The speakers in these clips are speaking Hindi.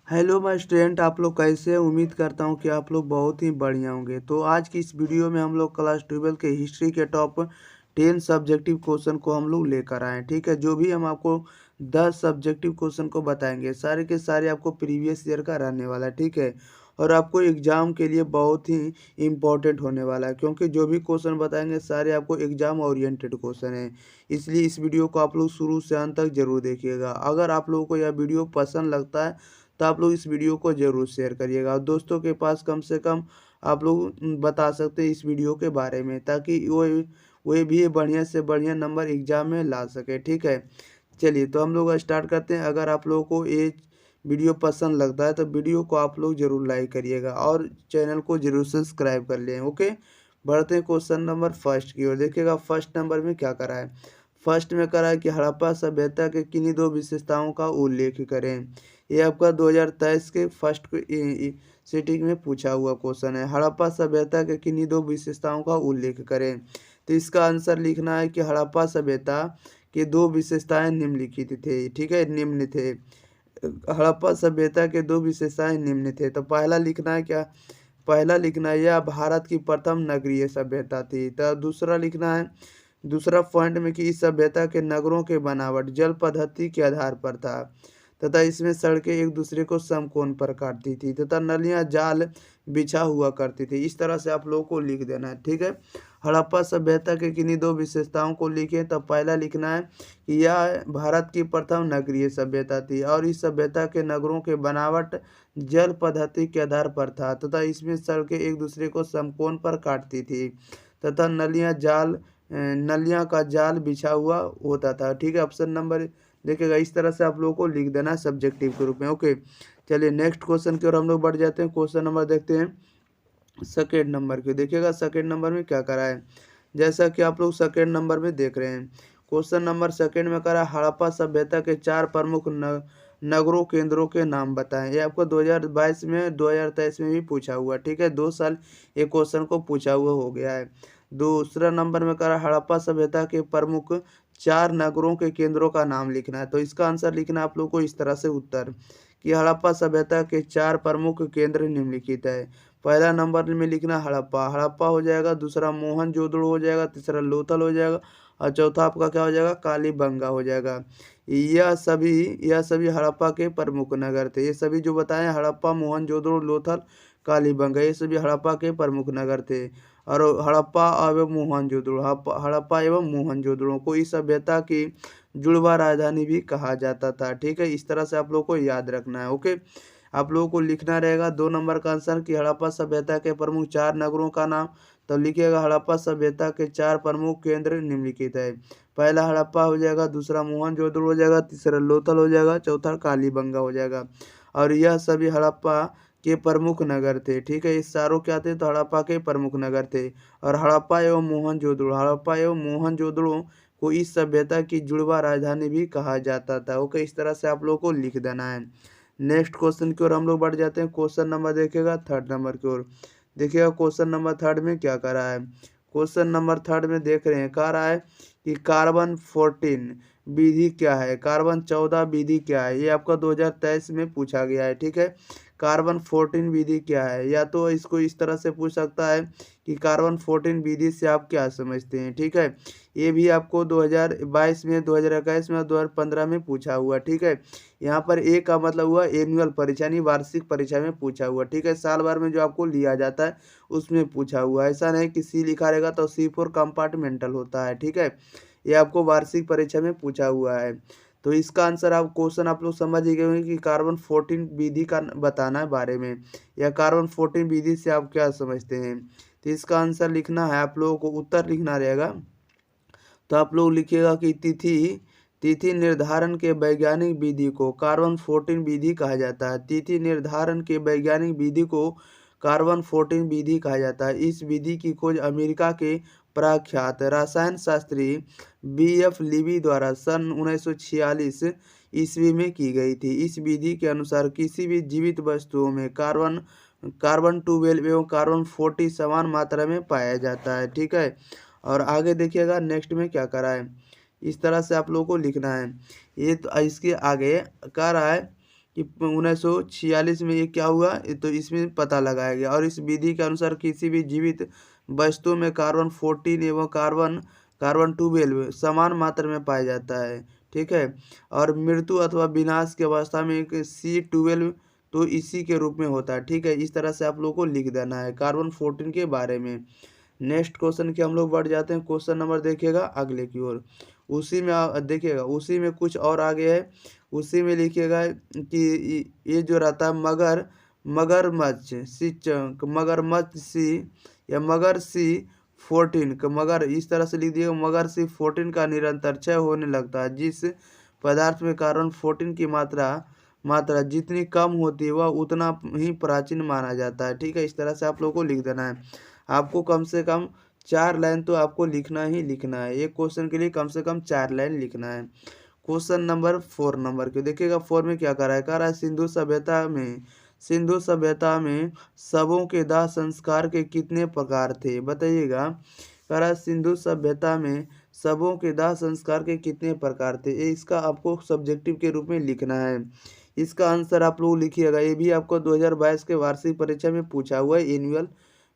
हेलो माय स्टूडेंट, आप लोग कैसे हैं? उम्मीद करता हूं कि आप लोग बहुत ही बढ़िया होंगे। तो आज की इस वीडियो में हम लोग क्लास 12 के हिस्ट्री के टॉप 10 सब्जेक्टिव क्वेश्चन को हम लोग लेकर आए हैं। ठीक है, जो भी हम आपको 10 सब्जेक्टिव क्वेश्चन को बताएंगे सारे के सारे आपको प्रीवियस ईयर का रहने वाला है। ठीक है, और आपको एग्जाम के लिए बहुत ही इम्पोर्टेंट होने वाला है, क्योंकि जो भी क्वेश्चन बताएंगे सारे आपको एग्जाम ओरिएंटेड क्वेश्चन है। इसलिए इस वीडियो को आप लोग शुरू से अंत तक जरूर देखिएगा। अगर आप लोगों को यह वीडियो पसंद लगता है तो आप लोग इस वीडियो को ज़रूर शेयर करिएगा और दोस्तों के पास कम से कम आप लोग बता सकते हैं इस वीडियो के बारे में, ताकि वो भी बढ़िया से बढ़िया नंबर एग्जाम में ला सके। ठीक है, चलिए तो हम लोग स्टार्ट करते हैं। अगर आप लोगों को ये वीडियो पसंद लगता है तो वीडियो को आप लोग ज़रूर लाइक करिएगा और चैनल को ज़रूर सब्सक्राइब कर लें। ओके, बढ़ते हैं क्वेश्चन नंबर फर्स्ट की ओर। देखिएगा फर्स्ट नंबर में क्या करा है। फर्स्ट में करा है कि हड़प्पा सभ्यता के किन्हीं दो विशेषताओं का उल्लेख करें। ये आपका 2023 के फर्स्ट सिटिंग में पूछा हुआ क्वेश्चन है। हड़प्पा सभ्यता के किन्हीं दो विशेषताओं का उल्लेख करें। तो इसका आंसर लिखना है कि हड़प्पा सभ्यता के दो विशेषताएं निम्नलिखित थे। ठीक है, निम्न थे। हड़प्पा सभ्यता के दो विशेषताएं निम्न थे। तो पहला लिखना है क्या? पहला लिखना है यह भारत की प्रथम नगरीय सभ्यता थी। तो दूसरा लिखना है दूसरा पॉइंट में कि इस सभ्यता के नगरों के बनावट जल पद्धति के आधार पर था तथा इसमें सड़कें एक दूसरे को समकोण पर काटती थी तथा नलियां जाल बिछा हुआ करती थी। इस तरह से आप लोगों को लिख देना है। ठीक है, हड़प्पा सभ्यता के किन्हीं दो विशेषताओं को लिखें। तब पहला लिखना है कि यह भारत की प्रथम नगरीय सभ्यता थी और इस सभ्यता के नगरों के बनावट जल पद्धति के आधार पर था तथा इसमें सड़कें एक दूसरे को समकोण पर काटती थी तथा नलियां का जाल बिछा हुआ होता था। ठीक है, ऑप्शन नंबर देखिएगा इस तरह से आप लोगों को लिख देना है सब्जेक्टिव के रूप में। ओके, चलिए नेक्स्ट क्वेश्चन की ओर हम लोग बढ़ जाते हैं। क्वेश्चन नंबर देखते हैं सेकेंड नंबर के। देखिएगा सेकेंड नंबर में क्या करा है। जैसा कि आप लोग सेकेंड नंबर में देख रहे हैं, क्वेश्चन नंबर सेकेंड में करा हड़प्पा सभ्यता के चार प्रमुख नगरों केंद्रों के नाम बताएं। ये आपको 2022 में 2023 में भी पूछा हुआ। ठीक है, 2 साल ये क्वेश्चन को पूछा हुआ हो गया है। दूसरा नंबर में करा हड़प्पा सभ्यता के प्रमुख चार नगरों के केंद्रों का नाम लिखना है। तो इसका आंसर लिखना है आप लोग को इस तरह से उत्तर कि हड़प्पा सभ्यता के चार प्रमुख केंद्र निम्नलिखित है। पहला नंबर में लिखना हड़प्पा, हड़प्पा हो जाएगा। दूसरा मोहनजोदड़ो हो जाएगा। तीसरा लोथल हो जाएगा और चौथा आपका क्या हो जाएगा? कालीबंगा हो जाएगा। यह सभी हड़प्पा के प्रमुख नगर थे। ये सभी जो बताए हड़प्पा, मोहनजोदड़ो, लोथल, कालीबंगा, ये सभी हड़प्पा के प्रमुख नगर थे। और हड़प्पा एवं मोहनजोदड़ो को इस सभ्यता की जुड़वा राजधानी भी कहा जाता था। ठीक है, इस तरह से आप लोग को याद रखना है। ओके, आप लोगों को लिखना रहेगा 2 नंबर का आंसर कि हड़प्पा सभ्यता के प्रमुख चार नगरों का नाम। तो लिखिएगा हड़प्पा सभ्यता के चार प्रमुख केंद्र निम्नलिखित है। पहला हड़प्पा हो जाएगा, दूसरा मोहनजोदड़ो हो जाएगा, तीसरा लोथल हो जाएगा, चौथा कालीबंगा हो जाएगा। और यह सभी हड़प्पा के प्रमुख नगर थे। ठीक है, इस चारों क्या थे? तो हड़प्पा के प्रमुख नगर थे। और हड़प्पा एवं मोहनजोदड़ो को इस सभ्यता की जुड़वा राजधानी भी कहा जाता था। ओके, इस तरह से आप लोग को लिख देना है। नेक्स्ट क्वेश्चन की ओर हम लोग बढ़ जाते हैं। क्वेश्चन नंबर देखिएगा थर्ड नंबर की ओर। देखिएगा क्वेश्चन नंबर थर्ड में क्या कर रहा है। क्वेश्चन नंबर थर्ड में देख रहे हैं, कह रहा है कि कार्बन 14 विधि क्या है, कार्बन 14 विधि क्या है। ये आपका 2023 में पूछा गया है। ठीक है, कार्बन 14 विधि क्या है। या तो इसको इस तरह से पूछ सकता है कि कार्बन 14 विधि से आप क्या समझते हैं। ठीक है, ये भी आपको 2022 में, 2021 में और 2015 में पूछा हुआ। ठीक है, यहाँ पर ए का मतलब हुआ एनुअल परीक्षा यानी वार्षिक परीक्षा में पूछा हुआ। ठीक है, साल भर में जो आपको लिया जाता है उसमें पूछा हुआ। ऐसा नहीं कि सी लिखा रहेगा तो C4 कंपार्टमेंटल होता है। ठीक है, ये आपको वार्षिक परीक्षा में पूछा हुआ है। तो इसका आंसर आप क्वेश्चन आप लोग समझ ही गए होंगे कि कार्बन 14 विधि का बताना है बारे में, या कार्बन 14 विधि से आप क्या समझते हैं। तो इसका आंसर लिखना है आप लोगों को, उत्तर लिखना रहेगा। तो आप लोग लिखिएगा कि तिथि निर्धारण के वैज्ञानिक विधि को कार्बन 14 विधि कहा जाता है। तिथि निर्धारण के वैज्ञानिक विधि को कार्बन 14 विधि कहा जाता है। इस विधि की खोज अमेरिका के प्रख्यात रसायन शास्त्री B.F. लीबी द्वारा सन 1946 ईस्वी में की गई थी। इस विधि के अनुसार किसी भी जीवित वस्तुओं में कार्बन 12 एवं कार्बन 40 समान मात्रा में पाया जाता है। ठीक है, और आगे देखिएगा नेक्स्ट में क्या करा है। इस तरह से आप लोगों को लिखना है। ये तो इसके आगे कह रहा है कि 1946 में ये क्या हुआ, तो इसमें पता लगाया गया। और इस विधि के अनुसार किसी भी जीवित वस्तु में कार्बन 14 एवं कार्बन 12 समान मात्रा में पाया जाता है, ठीक है। और मृत्यु अथवा विनाश की अवस्था में एक C12 तो इसी के रूप में होता है, ठीक है। इस तरह से आप लोगों को लिख देना है कार्बन 14 के बारे में। नेक्स्ट क्वेश्चन की हम लोग बढ़ जाते हैं। क्वेश्चन नंबर देखिएगा अगले की ओर। उसी में देखिएगा, उसी में कुछ और आगे है। उसी में लिखिएगा कि ये जो रहता है मगरमच्छ सी या मगर C14 मगर, इस तरह से लिख दिएगा मगर C14 का निरंतर क्षय होने लगता है। जिस पदार्थ में कार्बन 14 की मात्रा जितनी कम होती है वह उतना ही प्राचीन माना जाता है, ठीक है। इस तरह से आप लोगों को लिख देना है। आपको कम से कम 4 लाइन तो आपको लिखना ही लिखना है। एक क्वेश्चन के लिए कम से कम 4 लाइन लिखना है। क्वेश्चन नंबर 4 नंबर के देखिएगा। 4 में क्या कह रहा है सिंधु सभ्यता में शवों के दाह संस्कार के कितने प्रकार थे, बताइएगा। कह रहा है सिंधु सभ्यता में शवों के दाह संस्कार के कितने प्रकार थे। ये इसका आपको सब्जेक्टिव के रूप में लिखना है। इसका आंसर आप लोग लिखिएगा। ये भी आपको 2022 के वार्षिक परीक्षा में पूछा हुआ है, एनुअल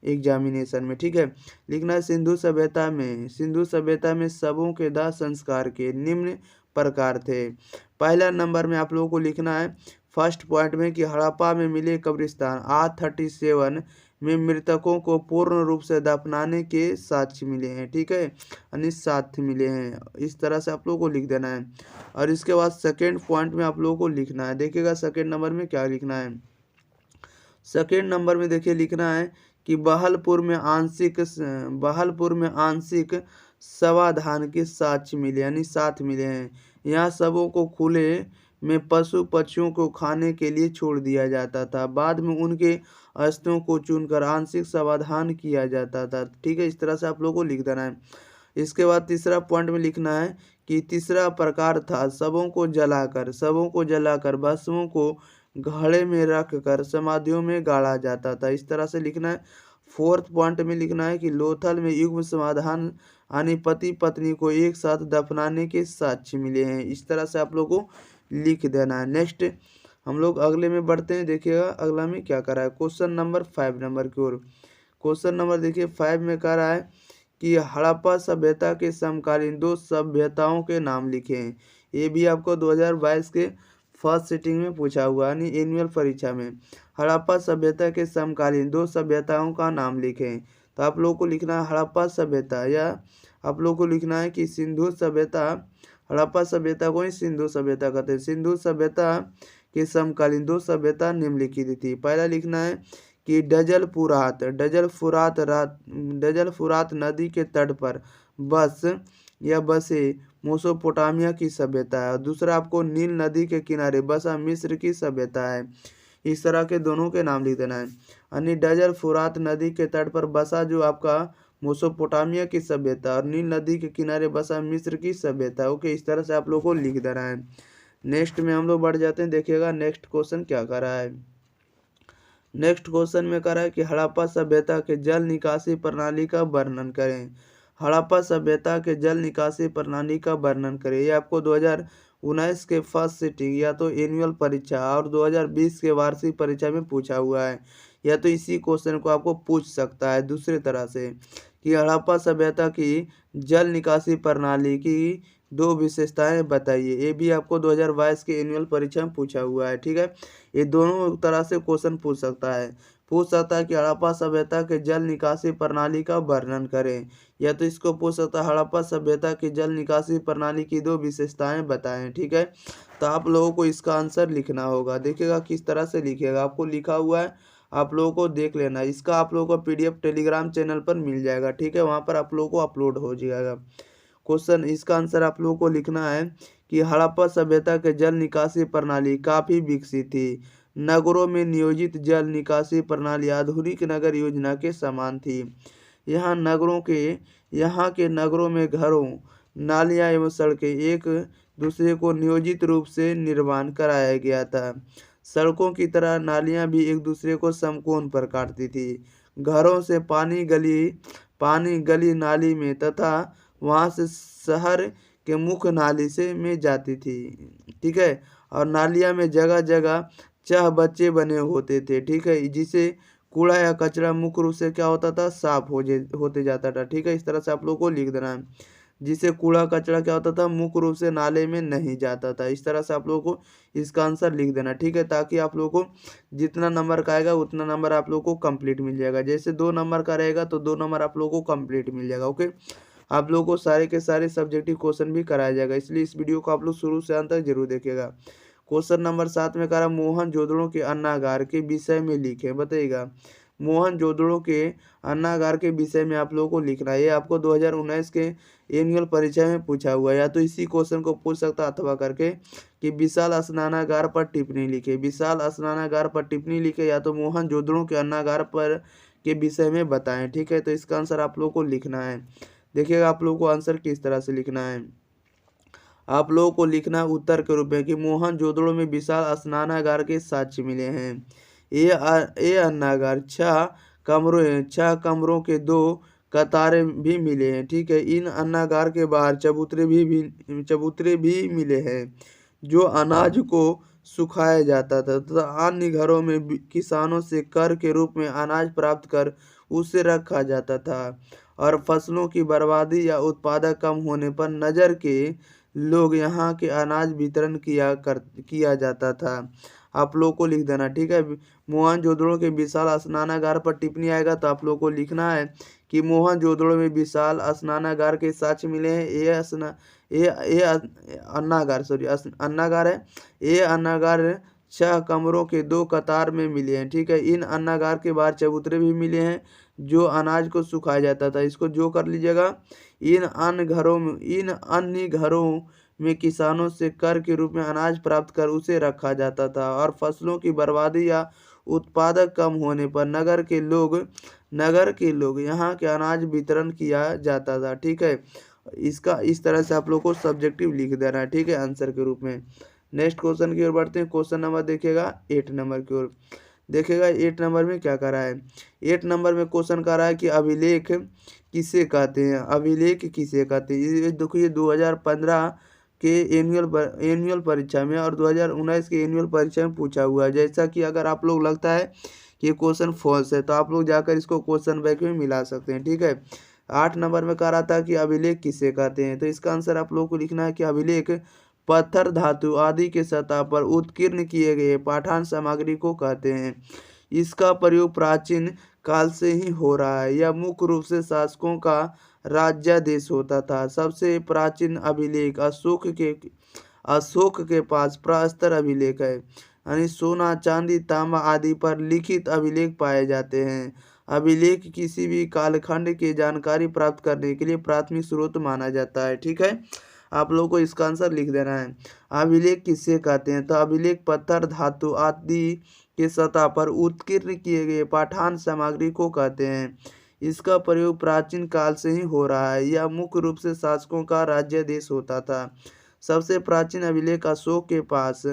एग्जामिनेशन में, ठीक है। लिखना है सिंधु सभ्यता में शवों के दाह संस्कार के निम्न प्रकार थे। पहला नंबर में आप लोगों को लिखना है फर्स्ट पॉइंट में कि हड़प्पा में मिले कब्रिस्तान R37 में मृतकों को पूर्ण रूप से दफनाने के साक्ष्य मिले हैं, ठीक है, यानी साक्ष्य मिले हैं। इस तरह से आप लोगों को लिख देना है। और इसके बाद सेकेंड पॉइंट में आप लोगों को लिखना है। देखिएगा सेकेंड नंबर में क्या लिखना है। सेकेंड नंबर में देखिए लिखना है कि बहलपुर में आंशिक समाधान के साक्ष्य मिले, यानी साथ मिले हैं। यहाँ सबों को खुले में पशु पक्षियों को खाने के लिए छोड़ दिया जाता था। बाद में उनके अस्थियों को चुनकर आंशिक समाधान किया जाता था, ठीक है। इस तरह से आप लोगों को लिख देना है। इसके बाद तीसरा पॉइंट में लिखना है कि तीसरा प्रकार था शवों को जलाकर भस्मों को घड़े में रखकर समाधियों में गाड़ा जाता था। इस तरह से लिखना है। फोर्थ पॉइंट में लिखना है कि लोथल में युग्म समाधान यानी पति पत्नी को एक साथ दफनाने के साक्ष्य मिले हैं। इस तरह से आप लोगों को लिख देना है। नेक्स्ट हम लोग अगले में बढ़ते हैं। देखिएगा अगला में क्या कर रहा है। क्वेश्चन नंबर 5 नंबर की ओर। क्वेश्चन नंबर देखिए 5 में कह रहा है कि हड़प्पा सभ्यता के समकालीन 2 सभ्यताओं के नाम लिखें। ये भी आपको 2022 के फर्स्ट सिटिंग में पूछा हुआ, यानी एनुअल परीक्षा में। हड़प्पा सभ्यता के समकालीन 2 सभ्यताओं का नाम लिखें। तो आप लोगों को लिखना है हड़प्पा सभ्यता, या आप लोगों को लिखना है कि सिंधु सभ्यता। हड़प्पा सभ्यता को ही सिंधु सभ्यता कहते हैं। सिंधु सभ्यता के समकालीन 2 सभ्यता निम्नलिखित थी। पहला लिखना है कि डजल फुरात नदी के तट पर बसे मेसोपोटामिया की सभ्यता है। और दूसरा आपको नील नदी के किनारे बसा मिस्र की सभ्यता है। इस तरह के दोनों के नाम लिख देना है। यानी डजल फुरात नदी के तट पर बसा जो आपका मेसोपोटामिया की सभ्यता, और नील नदी के किनारे बसा मिस्र की सभ्यता। ओके, इस तरह से आप लोगों को लिख देना है। नेक्स्ट में हम लोग बढ़ जाते हैं। देखिएगा नेक्स्ट क्वेश्चन क्या कर रहा है। नेक्स्ट क्वेश्चन में कह रहा है कि हड़प्पा सभ्यता के जल निकासी प्रणाली का वर्णन करें। हड़प्पा सभ्यता के जल निकासी प्रणाली का वर्णन करें। ये आपको 2019 के फर्स्ट सिटिंग या तो एनुअल परीक्षा और 2020 के वार्षिक परीक्षा में पूछा हुआ है, या तो इसी क्वेश्चन को आपको पूछ सकता है दूसरे तरह से कि हड़प्पा सभ्यता की जल निकासी प्रणाली की 2 विशेषताएं बताइए। ये भी आपको 2022 के एनुअल परीक्षा में पूछा हुआ है, ठीक है। ये दोनों तरह से क्वेश्चन पूछ सकता है कि हड़प्पा सभ्यता के जल निकासी प्रणाली का वर्णन करें, या तो इसको पूछ सकता है हड़प्पा सभ्यता की जल निकासी प्रणाली की 2 विशेषताएं बताएं, ठीक है। तो आप लोगों को इसका आंसर लिखना होगा। देखिएगा किस तरह से लिखिएगा, आपको लिखा हुआ है, आप लोगों को देख लेना। इसका आप लोगों को PDF टेलीग्राम चैनल पर मिल जाएगा, ठीक है, वहाँ पर आप लोगों को अपलोड हो जाएगा क्वेश्चन। इसका आंसर आप लोगों को लिखना है कि हड़प्पा सभ्यता के जल निकासी प्रणाली काफ़ी विकसित थी। नगरों में नियोजित जल निकासी प्रणाली आधुनिक नगर योजना के समान थी। यहाँ के नगरों में घरों, नालियाँ एवं सड़कें एक दूसरे को नियोजित रूप से निर्माण कराया गया था। सड़कों की तरह नालियाँ भी एक दूसरे को समकोण पर काटती थी। घरों से पानी गली नाली में तथा वहाँ से शहर के मुख्य नाली से में जाती थी, ठीक है। और नालियाँ में जगह जगह चाह बच्चे बने होते थे, ठीक है, जिसे कूड़ा या कचरा मुख्य रूप से क्या होता था, साफ होते जाता था, ठीक है। इस तरह से आप लोगों को लिख देना है, जिससे कूड़ा कचरा क्या होता था, मुख्य रूप से नाले में नहीं जाता था। इस तरह से आप लोगों को इसका आंसर लिख देना, ठीक है, ताकि आप लोगों को जितना नंबर का आएगा उतना नंबर आप लोगों को कंप्लीट मिल जाएगा। जैसे 2 नंबर का रहेगा तो 2 नंबर आप लोगों को कंप्लीट मिल जाएगा। ओके, आप लोगों को सारे के सारे सब्जेक्टिव क्वेश्चन भी कराया जाएगा, इसलिए इस वीडियो को आप लोग शुरू से अंत तक जरूर देखिएगा। क्वेश्चन नंबर 7 में कहा मोहनजोदड़ो के अन्नागार के विषय में लिखे, बताइएगा। मोहनजोदड़ो के अन्नागार के विषय में आप लोगों को लिखना है। ये आपको 2019 के एनुअल परीक्षा में पूछा हुआ है, या तो इसी क्वेश्चन को पूछ सकता अथवा करके कि विशाल स्नानागार पर टिप्पणी लिखे, विशाल स्नानागार पर टिप्पणी लिखे, या तो मोहनजोदड़ो के अन्नागार पर के विषय में बताएं, ठीक है। तो इसका आंसर आप लोगों को लिखना है। देखिएगा आप लोगों को आंसर किस तरह से लिखना है। आप लोगों को लिखना है उत्तर के रूप में कि मोहनजोदड़ो में विशाल स्नानागार के साक्ष्य मिले हैं। ये अन्नागार 6 कमरों के 2 कतारें भी मिले हैं, ठीक है। इन अन्नागार के बाहर चबूतरे भी मिले हैं जो अनाज को सुखाया जाता था तथा अन्य घरों में किसानों से कर के रूप में अनाज प्राप्त कर उसे रखा जाता था, और फसलों की बर्बादी या उत्पादक कम होने पर नजर के लोग यहाँ के अनाज वितरण किया जाता था। आप लोगों को लिख देना, ठीक है। मोहनजोदड़ो के विशाल स्नानागार पर टिप्पणी आएगा तो आप लोगों को लिखना है कि मोहनजोदड़ो में विशाल स्नानागार के साक्ष्य मिले हैं। ये अन्नागार है। ये अन्नागार 6 कमरों के 2 कतार में मिले हैं, ठीक है। इन अन्नागार के बाहर चबूतरे भी मिले हैं जो अनाज को सुखाया जाता था। इसको जो कर लीजिएगा। इन अन्य घरों में किसानों से कर के रूप में अनाज प्राप्त कर उसे रखा जाता था, और फसलों की बर्बादी या उत्पादक कम होने पर नगर के लोग यहाँ के अनाज वितरण किया जाता था, ठीक है। इसका इस तरह से आप लोग को सब्जेक्टिव लिख देना है, ठीक है, आंसर के रूप में। नेक्स्ट क्वेश्चन की ओर बढ़ते हैं। क्वेश्चन नंबर देखिएगा 8 नंबर की ओर। देखिएगा 8 नंबर में क्या कर रहा है। 8 नंबर में क्वेश्चन कर रहा है कि अभिलेख किसे कहते हैं, अभिलेख किसे कहते हैं। ये देखिए 2015 के एनुअल परीक्षा में और 2019 के एनुअल परीक्षा में पूछा हुआ है। जैसा कि अगर आप लोग लगता है कि ये क्वेश्चन फॉल्स है तो आप लोग जाकर इसको क्वेश्चन बैंक में मिला सकते हैं, ठीक है। 8 नंबर में कह रहा था कि अभिलेख किसे कहते हैं, तो इसका आंसर आप लोगों को लिखना है कि अभिलेख पत्थर, धातु आदि के सतह पर उत्कीर्ण किए गए पाषाण सामग्री को कहते हैं। इसका प्रयोग प्राचीन काल से ही हो रहा है। यह मुख्य रूप से शासकों का राज्यादेश होता था। सबसे प्राचीन अभिलेख अशोक के पास प्रस्तर अभिलेख है, यानी सोना, चांदी, तांबा आदि पर लिखित अभिलेख पाए जाते हैं। अभिलेख किसी भी कालखंड की जानकारी प्राप्त करने के लिए प्राथमिक स्रोत माना जाता है, ठीक है। आप लोगों को इसका आंसर लिख देना है। अभिलेख किससे कहते हैं, तो अभिलेख पत्थर, धातु आदि के सतह पर उत्कीर्ण किए गए पाषाण सामग्री को कहते हैं। इसका प्रयोग प्राचीन काल से ही हो रहा है। यह मुख्य रूप से शासकों का राज्यादेश होता था। सबसे प्राचीन अभिलेख अशोक के पास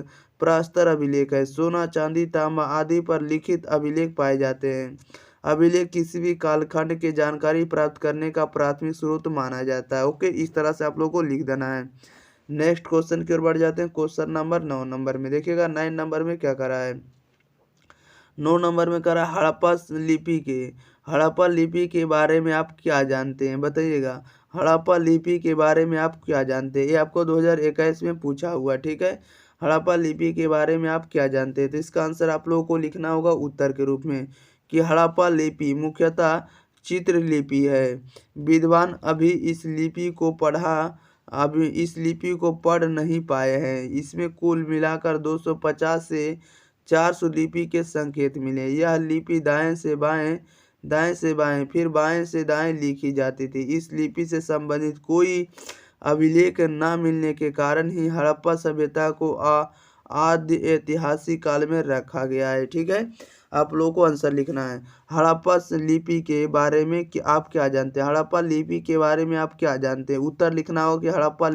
प्रस्तर अभिलेख है। सोना, चांदी, तांबा आदि पर लिखित अभिलेख पाए जाते हैं। अभिलेख किसी भी कालखंड की जानकारी प्राप्त करने का प्राथमिक स्रोत माना जाता है। ओके, इस तरह से आप लोगों को लिख देना है। नेक्स्ट क्वेश्चन की ओर बढ़ जाते हैं। क्वेश्चन नंबर 9 नंबर में देखिएगा। 9 नंबर में क्या करा है। 9 नंबर में करा हड़प्पा लिपि के बारे में आप क्या जानते हैं, बताइएगा। हड़प्पा लिपि के बारे में आप क्या जानते हैं, ये आपको 2021 में पूछा हुआ, ठीक है। हड़प्पा लिपि के बारे में आप क्या जानते हैं, तो इसका आंसर आप लोगों को लिखना होगा उत्तर के रूप में कि हड़प्पा लिपि मुख्यतः चित्र लिपि है। विद्वान अभी इस लिपि को पढ़ नहीं पाए हैं। इसमें कुल मिलाकर 250 से 400 लिपि के संकेत मिले। यह लिपि दाएं से बाएं फिर बाएं से दाएं लिखी जाती थी। इस लिपि से संबंधित कोई अभिलेख न मिलने के कारण ही हड़प्पा सभ्यता को आदि ऐतिहासिक काल में रखा गया है, ठीक है। आप लोगों को आंसर लिखना है। हड़प्पा लिपि के बारे में कि आप क्या जानते हैं, हड़प्पा लिपि के बारे में आप क्या जानते हैं। उत्तर लिखना हो कि हड़प्पा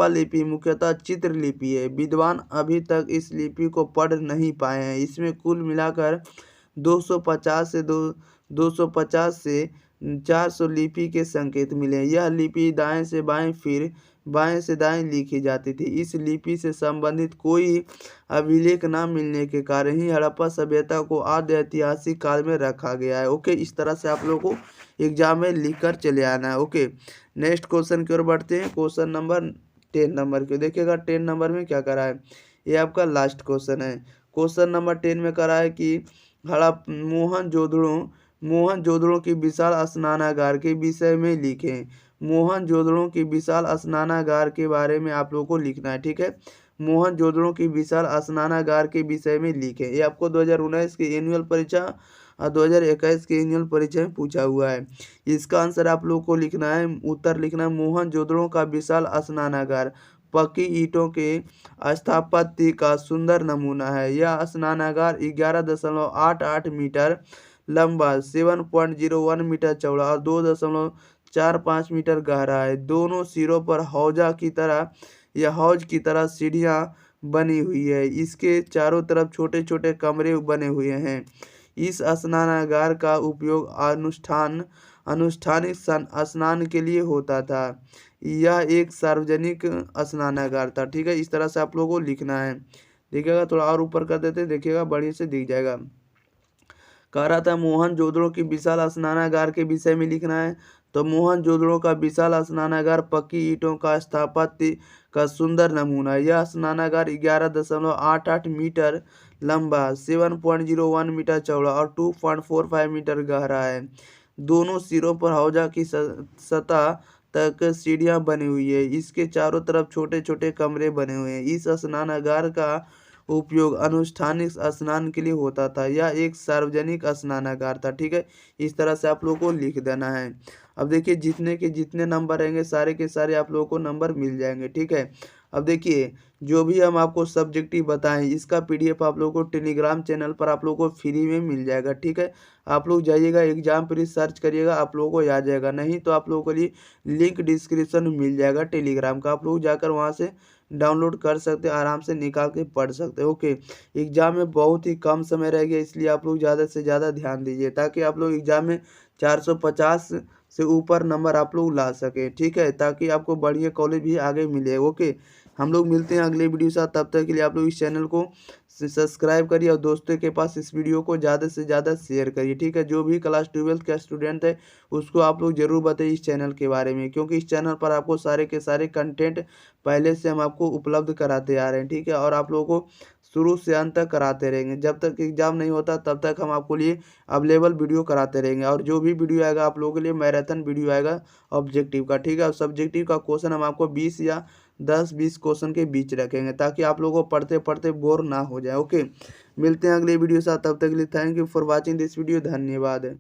लिपि मुख्यतः चित्र लिपि है। विद्वान अभी तक इस लिपि को पढ़ नहीं पाए हैं। इसमें कुल मिलाकर 250 से 400 लिपि के संकेत मिले। यह लिपि दाएं से बाएं फिर बाएं से दाएं लिखी जाती थी। इस लिपि से संबंधित कोई अभिलेख न मिलने के कारण ही हड़प्पा सभ्यता को आद्य ऐतिहासिक काल में रखा गया है। ओके, इस तरह से आप लोगों को एग्जाम में लिख कर चले आना है। ओके, नेक्स्ट क्वेश्चन की ओर बढ़ते हैं। क्वेश्चन नंबर 10 नंबर के देखिएगा 10 नंबर में क्या करा है, ये आपका लास्ट क्वेश्चन है। क्वेश्चन नंबर 10 में करा है कि मोहनजोदड़ो की विशाल स्नानागार के विषय में लिखें। मोहनजोदड़ो की विशाल स्नानागार के बारे में आप लोगों को लिखना है। ठीक है, मोहनजोदड़ो की विशाल स्नानागार के विषय में लिखें। ये आपको 2019 की एनुअल परीक्षा और 2021 की एनुअल परीक्षा में पूछा हुआ है। इसका आंसर आप लोगों को लिखना है, उत्तर लिखना है, मोहनजोदड़ो का विशाल स्नानागार पक्की ईंटों के स्थापत्य का सुंदर नमूना है। यह स्नानागार 11.88 मीटर लंबा, 7.01 मीटर चौड़ा और 2.45 मीटर गहरा है। दोनों सिरों पर हौज की तरह सीढ़ियां बनी हुई है। इसके चारों तरफ छोटे छोटे कमरे बने हुए हैं। इस स्नानागार का उपयोग अनुष्ठानिक स्नान के लिए होता था। यह एक सार्वजनिक स्नानागार था। ठीक है, इस तरह से आप लोगों को लिखना है। देखिएगा थोड़ा और ऊपर कर देते हैं, देखिएगा बढ़िया से दिख जाएगा। कह रहा था मोहनजोदड़ो की विशाल स्नानागार के विषय में लिखना है, तो मोहनजोदड़ो का विशाल स्नानागार पक्की ईंटों का स्थापत्य का सुंदर नमूना। यह स्नानागार 11.88 मीटर लंबा, 7.01 मीटर चौड़ा और 2.45 मीटर गहरा है। दोनों सिरों पर हौजा की सतह तक सीढ़ियां बनी हुई है। इसके चारों तरफ छोटे छोटे कमरे बने हुए हैं। इस स्नानागार का उपयोग अनुष्ठानिक स्नान के लिए होता था। यह एक सार्वजनिक स्नानागार था। ठीक है, इस तरह से आप लोगों को लिख देना है। अब देखिए जितने के जितने नंबर रहेंगे सारे के सारे आप लोगों को नंबर मिल जाएंगे। ठीक है, अब देखिए जो भी हम आपको सब्जेक्टिव बताएं इसका पीडीएफ आप लोगों को टेलीग्राम चैनल पर आप लोगों को फ्री में मिल जाएगा। ठीक है, आप लोग जाइएगा एग्जाम पर सर्च करिएगा, आप लोगों को आ जाएगा। नहीं तो आप लोगों के लिए लिंक डिस्क्रिप्शन में मिल जाएगा टेलीग्राम का, आप लोग जाकर वहाँ से डाउनलोड कर सकते हैं, आराम से निकाल के पढ़ सकते हैं। ओके, एग्जाम में बहुत ही कम समय रह गया, इसलिए आप लोग ज़्यादा से ज़्यादा ध्यान दीजिए ताकि आप लोग एग्जाम में 450 से ऊपर नंबर आप लोग ला सके। ठीक है, ताकि आपको बढ़िया कॉलेज भी आगे मिले। ओके, हम लोग मिलते हैं अगले वीडियो के साथ, तब तक के लिए आप लोग इस चैनल को सब्सक्राइब करिए और दोस्तों के पास इस वीडियो को ज़्यादा से ज़्यादा शेयर करिए। ठीक है, जो भी क्लास 12th का स्टूडेंट है उसको आप लोग ज़रूर बताइए इस चैनल के बारे में, क्योंकि इस चैनल पर आपको सारे के सारे कंटेंट पहले से हम आपको उपलब्ध कराते आ रहे हैं। ठीक है, और आप लोगों को शुरू से अंत तक कराते रहेंगे। जब तक एग्जाम नहीं होता तब तक हम आपको लिए अवेलेबल वीडियो कराते रहेंगे। और जो भी वीडियो आएगा आप लोगों के लिए मैराथन वीडियो आएगा ऑब्जेक्टिव का। ठीक है, और सब्जेक्टिव का क्वेश्चन हम आपको 20 या 10-20 क्वेश्चन के बीच रखेंगे ताकि आप लोगों को पढ़ते पढ़ते बोर ना हो जाए। ओके, मिलते हैं अगले वीडियो के साथ, तब तक के लिए thank you for watching this video. धन्यवाद।